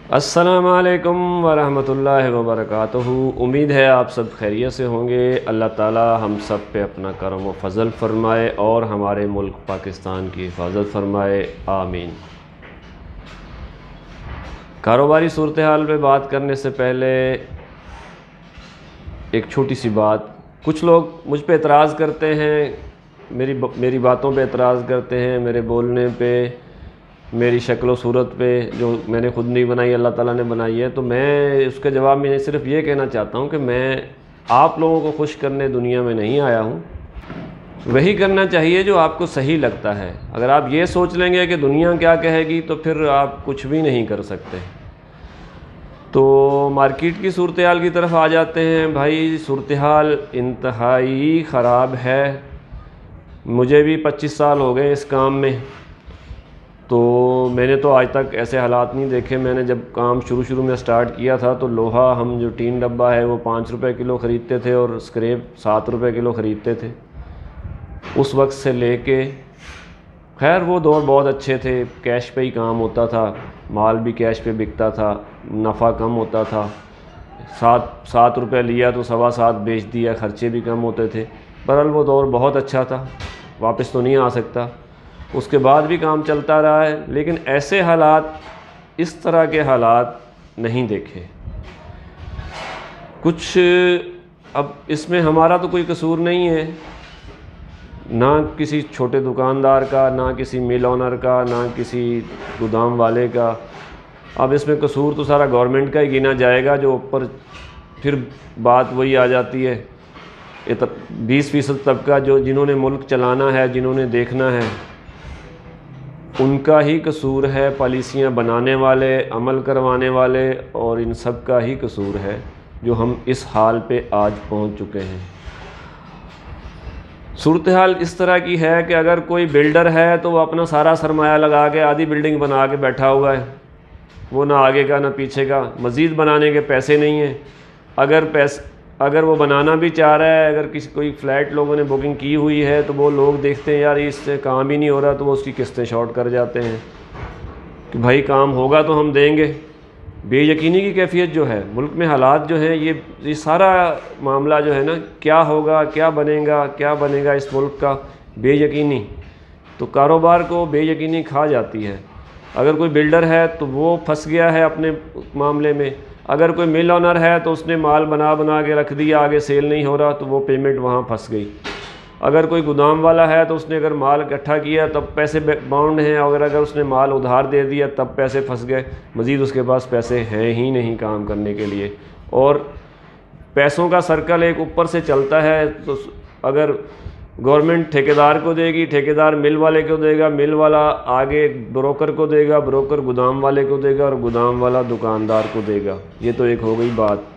السلام علیکم ورحمۃ اللہ وبرکاتہ۔ امید ہے آپ سب خیریت سے ہوں گے۔ اللہ تعالی ہم سب پہ اپنا کرم و فضل فرمائے اور ہمارے ملک پاکستان کی حفاظت فرمائے، آمین۔ کاروباری صورتحال پہ بات کرنے سے پہلے ایک چھوٹی سی بات، کچھ لوگ مجھ پہ اعتراض کرتے ہیں، میری باتوں پہ اعتراض کرتے ہیں، میرے بولنے پہ، میری شکل و صورت پہ، جو میں نے خود نہیں بنائی، اللہ تعالیٰ نے بنائی ہے۔ تو میں اس کے جواب میں صرف یہ کہنا چاہتا ہوں کہ میں آپ لوگوں کو خوش کرنے دنیا میں نہیں آیا ہوں۔ وہی کرنا چاہیے جو آپ کو صحیح لگتا ہے۔ اگر آپ یہ سوچ لیں گے کہ دنیا کیا کہے گی تو پھر آپ کچھ بھی نہیں کر سکتے۔ تو مارکیٹ کی صورتحال کی طرف آ جاتے ہیں۔ بھائی صورتحال انتہائی خراب ہے۔ مجھے بھی 25 سال ہو گئے اس کام میں، تو میں نے تو آج تک ایسے حالات نہیں دیکھے۔ میں نے جب کام شروع میں سٹارٹ کیا تھا تو لوہا ہم جو ٹین ڈبہ ہے وہ 5 روپے کلو خریدتے تھے اور اسکریپ 7 روپے کلو خریدتے تھے۔ اس وقت سے لے کے خیر وہ دور بہت اچھے تھے، کیش پہ ہی کام ہوتا تھا، مال بھی کیش پہ بکتا تھا، نفع کم ہوتا تھا۔ 7 روپے لیا تو 7.25 بیچ دیا، خرچے بھی کم ہوتے تھے۔ بہرحال وہ دور بہت اچھا تھا، واپس تو نہیں آ سکتا۔ اس کے بعد بھی کام چلتا رہا ہے، لیکن ایسے حالات، اس طرح کے حالات نہیں دیکھے کچھ۔ اب اس میں ہمارا تو کوئی قصور نہیں ہے، نہ کسی چھوٹے دکاندار کا، نہ کسی مل آنر کا، نہ کسی گودام والے کا۔ اب اس میں قصور تو سارا گورنمنٹ کا ہی گنا جائے گا، جو اوپر پھر بات وہی آ جاتی ہے 20% طبقہ جنہوں نے ملک چلانا ہے، جنہوں نے دیکھنا ہے، ان کا ہی قصور ہے۔ پالیسیاں بنانے والے، عمل کروانے والے، اور ان سب کا ہی قصور ہے جو ہم اس حال پہ آج پہنچ چکے ہیں۔ صورتحال اس طرح کی ہے کہ اگر کوئی بلڈر ہے تو وہ اپنا سارا سرمایہ لگا کے آدھی بلڈنگ بنا کے بیٹھا ہوا ہے، وہ نہ آگے کا نہ پیچھے کا، مزید بنانے کے پیسے نہیں ہیں۔ اگر وہ بنانا بھی چاہ رہا ہے، اگر کوئی فلیٹ لوگوں نے بکنگ کی ہوئی ہے تو وہ لوگ دیکھتے ہیں یار اس سے کام ہی نہیں ہو رہا، تو وہ اس کی قسطیں شارٹ کر جاتے ہیں کہ بھائی کام ہوگا تو ہم دیں گے۔ بے یقینی کی کیفیت جو ہے ملک میں، حالات جو ہیں، یہ سارا معاملہ جو ہے نا، کیا ہوگا، کیا بنے گا اس ملک کا، بے یقینی۔ تو کاروبار کو بے یقینی کھا جاتی ہے۔ اگر کوئی بلڈر ہے تو وہ پھنس گیا ہے اپنے معاملے میں، اگر کوئی مل آنر ہے تو اس نے مال بنا کے رکھ دیا، آگے سیل نہیں ہو رہا تو وہ پیمنٹ وہاں پھنس گئی۔ اگر کوئی گودام والا ہے تو اس نے اگر مال اکٹھا کیا تب پیسے باؤنڈ ہیں، اور اگر اس نے مال ادھار دے دیا تب پیسے پھنس گئے، مزید اس کے پاس پیسے ہیں ہی نہیں کام کرنے کے لیے۔ اور پیسوں کا سرکل ایک اوپر سے چلتا ہے، تو اگر گورنمنٹ ٹھیکیدار کو دے گی، ٹھیکیدار مل والے کو دے گا، مل والا آگے بروکر کو دے گا، بروکر گودام والے کو دے گا، اور گودام والا دکاندار کو دے گا۔ یہ تو ایک ہو گئی بات۔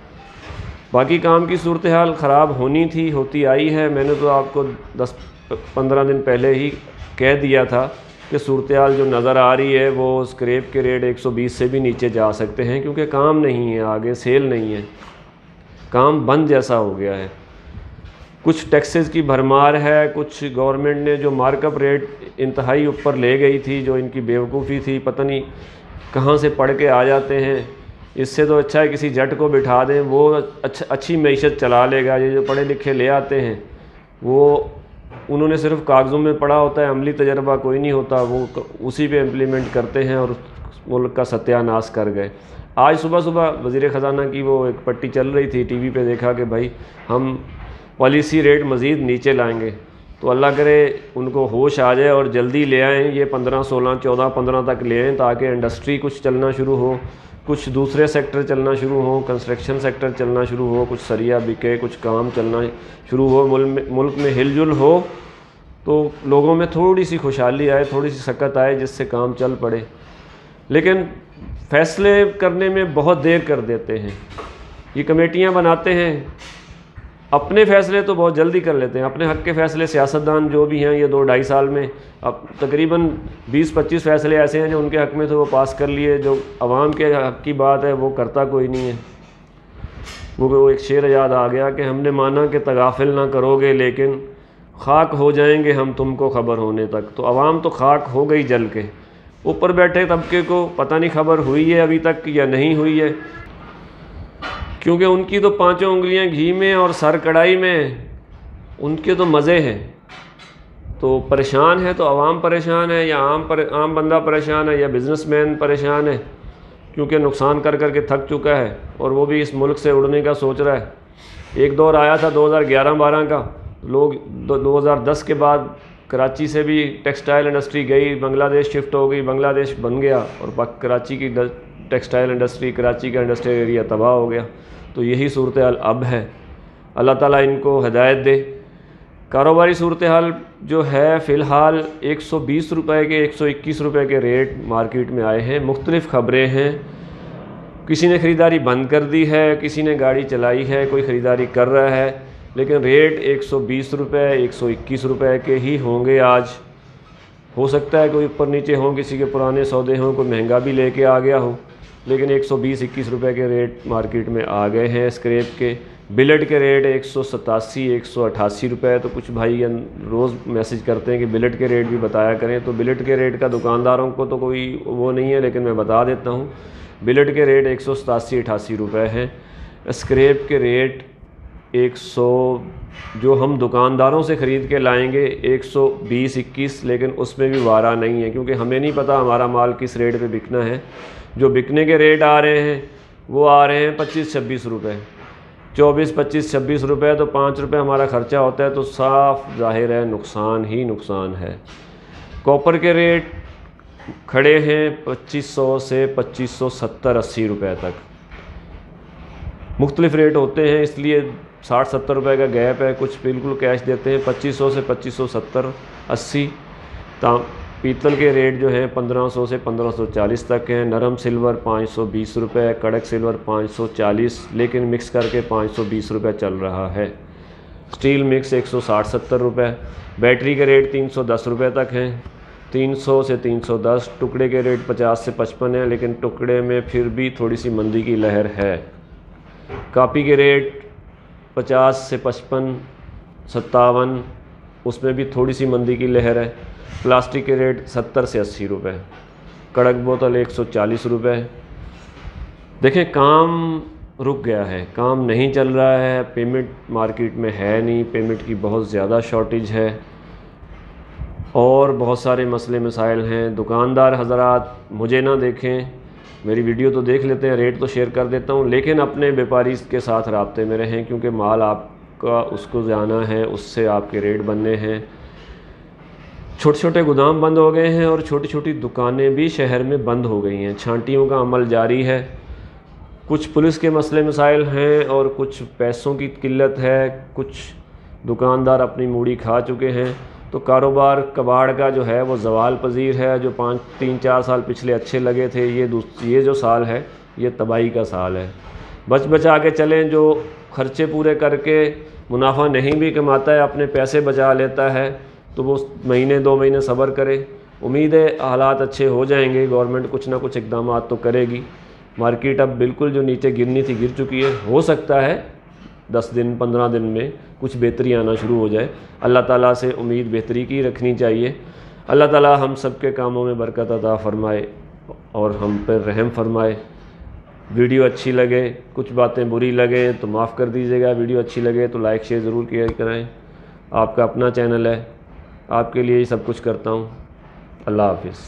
باقی کام کی صورتحال خراب ہونی تھی، ہوتی آئی ہے۔ میں نے تو آپ کو 10-15 دن پہلے ہی کہہ دیا تھا کہ صورتحال جو نظر آ رہی ہے وہ اسکریپ کے ریٹ 120 سے بھی نیچے جا سکتے ہیں، کیونکہ کام نہیں ہے، آگے سیل نہیں ہے، کام بند جیسا ہو گیا ہے۔ کچھ ٹیکسز کی بھرمار ہے، کچھ گورنمنٹ نے جو مارک اپ ریٹ انتہائی اوپر لے گئی تھی، جو ان کی بیوقوفی تھی، پتہ نہیں کہاں سے پڑھ کے آ جاتے ہیں۔ اس سے تو اچھا ہے کسی جٹ کو بٹھا دیں، وہ اچھی معیشت چلا لے گا۔ یہ جو پڑھے لکھے لے آتے ہیں وہ انہوں نے صرف کاغذوں میں پڑھا ہوتا ہے، عملی تجربہ کوئی نہیں ہوتا، وہ اسی پہ امپلیمنٹ کرتے ہیں اور ملک کا ستیہ ناش کر گئے۔ آج صبح وزیر خزانہ کی وہ ایک پٹی چل رہی تھی، ٹی وی پہ دیکھا کہ بھائی ہم پالیسی ریٹ مزید نیچے لائیں گے۔ تو اللہ کرے ان کو ہوش آ جائے اور جلدی لے آئیں، یہ 15, 16, 14, 15 تک لے آئیں، تاکہ انڈسٹری کچھ چلنا شروع ہو، کچھ دوسرے سیکٹر چلنا شروع ہو، کنسٹرکشن سیکٹر چلنا شروع ہو، کچھ سریہ بکے، کچھ کام چلنا شروع ہو، ملک میں ہل جل ہو، تو لوگوں میں تھوڑی سی خوشحالی آئے، تھوڑی سی سکت آئے، جس سے کام چل پڑے۔ لیکن فیصلے کرنے میں بہت دیر کر دیتے ہیں۔ یہ کمیٹیاں بناتے ہیں، اپنے فیصلے تو بہت جلدی کر لیتے ہیں، اپنے حق کے فیصلے سیاستدان جو بھی ہیں یہ 2-2.5 سال میں اب تقریباً 20-25 فیصلے ایسے ہیں جو ان کے حق میں تو وہ پاس کر لیے، جو عوام کے حق کی بات ہے وہ کرتا کوئی نہیں ہے۔ وہ ایک شعر یاد آ گیا کہ ہم نے مانا کہ تغافل نہ کرو گے، لیکن خاک ہو جائیں گے ہم تم کو خبر ہونے تک۔ تو عوام تو خاک ہو گئی جل کے، اوپر بیٹھے طبقے کو پتہ نہیں خبر ہوئی ہے ابھی تک یا نہیں ہوئی ہے، کیونکہ ان کی تو پانچوں انگلیاں گھی میں اور سر کڑائی میں، ان کے تو مزے ہیں۔ تو پریشان ہے تو عوام پریشان ہے، یا عام بندہ پریشان ہے، یا بزنس مین پریشان ہے، کیونکہ نقصان کر کر کے تھک چکا ہے اور وہ بھی اس ملک سے اڑنے کا سوچ رہا ہے۔ ایک دور آیا تھا 2011-12 کا، لوگ 2010 کے بعد کراچی سے بھی ٹیکسٹائل انڈسٹری گئی، بنگلہ دیش شفٹ ہو گئی، بنگلہ دیش بن گیا، اور کراچی کی ٹیکسٹائل انڈسٹری، کراچی کا انڈسٹریل ایریا تباہ ہو گیا۔ تو یہی صورتحال اب ہے، اللہ تعالیٰ ان کو ہدایت دے۔ کاروباری صورتحال جو ہے فی الحال 120 روپے کے 121 روپے کے ریٹ مارکیٹ میں آئے ہیں، مختلف خبریں ہیں، کسی نے خریداری بند کر دی ہے، کسی نے گاڑی چلائی ہے، کوئی خریداری کر رہا ہے، لیکن ریٹ 120 روپے 121 روپے کے ہی ہوں گے آج۔ ہو سکتا ہے کوئی اوپر نیچے ہوں، کسی کے پرانے سودے ہوں، کوئی مہنگا بھی لے کے آ گیا ہو، لیکن 120-21 روپے کے ریٹ مارکیٹ میں آ گئے ہیں اسکریپ کے۔ بلٹ کے ریٹ 187-188 روپے، تو کچھ بھائی روز میسج کرتے ہیں کہ بلٹ کے ریٹ بھی بتایا کریں، تو بلٹ کے ریٹ کا دکانداروں کو تو کوئی وہ نہیں ہے، لیکن میں بتا دیتا ہوں، بلٹ کے ریٹ 187-88 روپے ہیں۔ اسکریپ کے ریٹ 100 جو ہم دکانداروں سے خرید کے لائیں گے 120-21، لیکن اس میں بھی وارہ نہیں ہے، کیونکہ ہمیں نہیں پتہ ہمارا مال کس ریٹ پہ بکنا ہے۔ جو بکنے کے ریٹ آ رہے ہیں وہ آ رہے ہیں 25-26 روپے، 24-25-26 روپے، تو 5 روپے ہمارا خرچہ ہوتا ہے، تو صاف ظاہر ہے نقصان ہی نقصان ہے۔ کاپر کے ریٹ کھڑے ہیں 2500 سے 2570-80 روپے تک، مختلف ریٹ ہوتے ہیں، اس لیے 60-70 روپے کا گیپ ہے، کچھ بالکل کیش دیتے ہیں 2500 سے 2570-80۔ پیتل کے ریٹ جو ہیں 1500 سے 1540 تک ہیں، نرم سلور 520 روپے، کڑک سلور 540، لیکن مکس کر کے 520 روپے چل رہا ہے۔ سٹیل مکس 160-70 روپے، بیٹری کے ریٹ 310 روپے تک ہیں، 300 سے 310، ٹکڑے کے ریٹ 50 سے 55 ہیں، لیکن ٹکڑے میں پھر بھی تھوڑی سی مندی کی لہر ہے۔ کاپی کے ریٹ 50 سے 55، 57، اس میں بھی تھوڑی سی مندی کی لہر ہے۔ پلاسٹک کے ریٹ 70 سے 80 روپے، کڑک بوتل 140 روپے۔ دیکھیں کام رک گیا ہے، کام نہیں چل رہا ہے، پیمنٹ مارکیٹ میں ہے نہیں، پیمنٹ کی بہت زیادہ شارٹیج ہے، اور بہت سارے مسئلے مسائل ہیں۔ دکاندار حضرات مجھے نہ دیکھیں، میری ویڈیو تو دیکھ لیتے ہیں، ریٹ تو شیئر کر دیتا ہوں، لیکن اپنے بیپاری کے ساتھ رابطے میں رہیں، کیونکہ مال آپ کا اس کو جانا ہے، اس سے آپ کے ریٹ بننے ہیں۔ چھوٹے چھوٹے گودام بند ہو گئے ہیں، اور چھوٹی چھوٹی دکانیں بھی شہر میں بند ہو گئی ہیں، چھانٹیوں کا عمل جاری ہے۔ کچھ پولیس کے مسئلے مسائل ہیں، اور کچھ پیسوں کی قلت ہے، کچھ دکاندار اپنی موڑی کھا چکے ہیں، تو کاروبار کباڑ کا جو ہے وہ زوال پذیر ہے۔ جو 3-4 سال پچھلے اچھے لگے تھے، یہ جو سال ہے یہ تباہی کا سال ہے۔ بچا کے چلیں، جو خرچے پورے کر کے منافع نہیں بھی کماتا ہے، اپنے پیسے بچا لیتا ہے، تو وہ مہینے 2 مہینے صبر کرے، امید ہے حالات اچھے ہو جائیں گے، گورنمنٹ کچھ نہ کچھ اقدامات تو کرے گی۔ مارکیٹ اب بالکل جو نیچے گرنی تھی گر چکی ہے، ہو سکتا ہے 10 دن 15 دن میں کچھ بہتری آنا شروع ہو جائے۔ اللہ تعالیٰ سے امید بہتری کی رکھنی چاہیے۔ اللہ تعالیٰ ہم سب کے کاموں میں برکت عطا فرمائے اور ہم پر رحم فرمائے۔ ویڈیو اچھی لگے، کچھ باتیں بری لگیں تو معاف کر دیجیے گا، ویڈیو اچھی لگے تو لائک شیئر ضرور کیا کریں۔ آپ کا اپنا چینل ہے، آپ کے لیے ہی سب کچھ کرتا ہوں۔ اللہ حافظ۔